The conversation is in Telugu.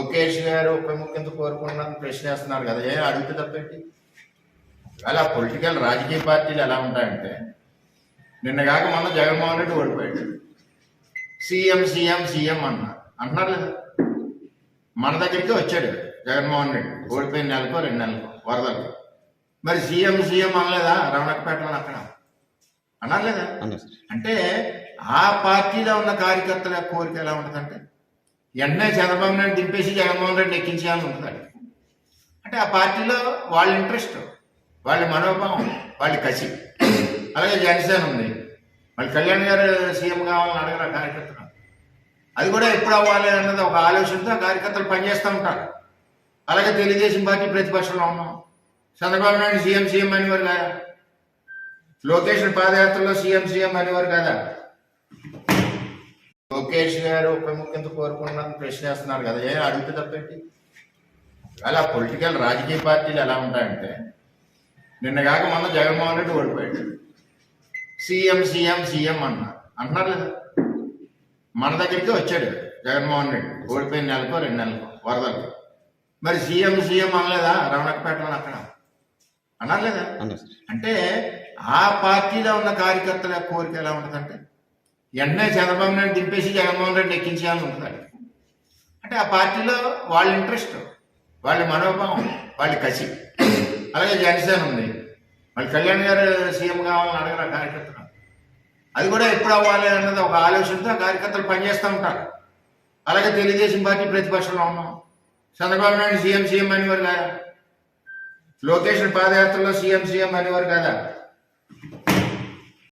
లోకేష్ గారు ఉప ముఖ్యమంత్రి కోరుకున్నారని ప్రశ్న వేస్తున్నారు కదా, ఏం అడిగితే తప్పేంటి? అలా పొలిటికల్ రాజకీయ పార్టీలు ఎలా ఉంటాయంటే, నిన్న కాక మొన్న జగన్మోహన్ రెడ్డి ఓడిపోయాడు, సీఎం సీఎం సీఎం అంటున్నారు లేదా? మన దగ్గరికి వచ్చాడు జగన్మోహన్ రెడ్డి ఓడిపోయిన నెలకో 2 నెలలకో వరదలకు, మరి సీఎం సీఎం అనలేదా? రమణకపేటలో అక్కడ అన్నారు లేదా? అంటే ఆ పార్టీలో ఉన్న కార్యకర్తల కోరిక ఎలా ఉంటుందంటే, వెంటనే చంద్రబాబు నాయుడు దింపేసి జగన్మోహన్ రెడ్డి ఎక్కించాలని ఉంటుంది. అంటే ఆ పార్టీలో వాళ్ళ ఇంట్రెస్ట్, వాళ్ళ మనోభావం, వాళ్ళ కసి. అలాగే జనసేన ఉంది, మళ్ళీ కళ్యాణ్ గారు సీఎం కావాలని అడగరు కార్యకర్తలు. అది కూడా ఎప్పుడు అవ్వాలి అన్నది ఒక ఆలోచనతో ఆ కార్యకర్తలు పనిచేస్తూ ఉంటారు. అలాగే తెలుగుదేశం పార్టీ ప్రతిపక్షంలో ఉన్నాం, చంద్రబాబు నాయుడు సీఎం సీఎం అనేవారు కదా, లోకేష్ పాదయాత్రలో సీఎం సీఎం అనేవారు కదా. లోకేష్ గారు ఉప ముఖ్యమంత్రి కోరుకున్నారని ప్రశ్న వేస్తున్నారు కదా, ఏం అడిగితే తప్పేంటి? అలా పొలిటికల్ రాజకీయ పార్టీలు ఎలా ఉంటాయంటే, నిన్న కాక మొన్న జగన్మోహన్ రెడ్డి ఓడిపోయాడు, సీఎం సీఎం సీఎం అంటున్నారు లేదా? మన దగ్గరికి వచ్చాడు జగన్మోహన్ రెడ్డి ఓడిపోయిన నెలకో 2 నెలలకో వరదలకు, మరి సీఎం సీఎం అనలేదా? రమణకపేటలో అక్కడ అన్నారు లేదా? అంటే ఆ పార్టీలో ఉన్న కార్యకర్తల కోరిక ఎలా ఉంటుందంటే, వెంటనే చంద్రబాబు నాయుడు దింపేసి జగన్మోహన్ రెడ్డి ఎక్కించాలని ఉంటుంది. అంటే ఆ పార్టీలో వాళ్ళ ఇంట్రెస్ట్, వాళ్ళ మనోభావం, వాళ్ళ కసి. అలాగే జనసేన ఉంది, మళ్ళీ కళ్యాణ్ గారు సీఎం కావాలని అడగరు కార్యకర్తలు. అది కూడా ఎప్పుడు అవ్వాలి అన్నది ఒక ఆలోచనతో ఆ కార్యకర్తలు పనిచేస్తూ ఉంటారు. అలాగే తెలుగుదేశం పార్టీ ప్రతిపక్షంలో ఉన్నాం, చంద్రబాబు నాయుడు సీఎం సీఎం అనేవారు కదా, లోకేష్ పాదయాత్రలో సీఎం సీఎం అనేవారు కదా.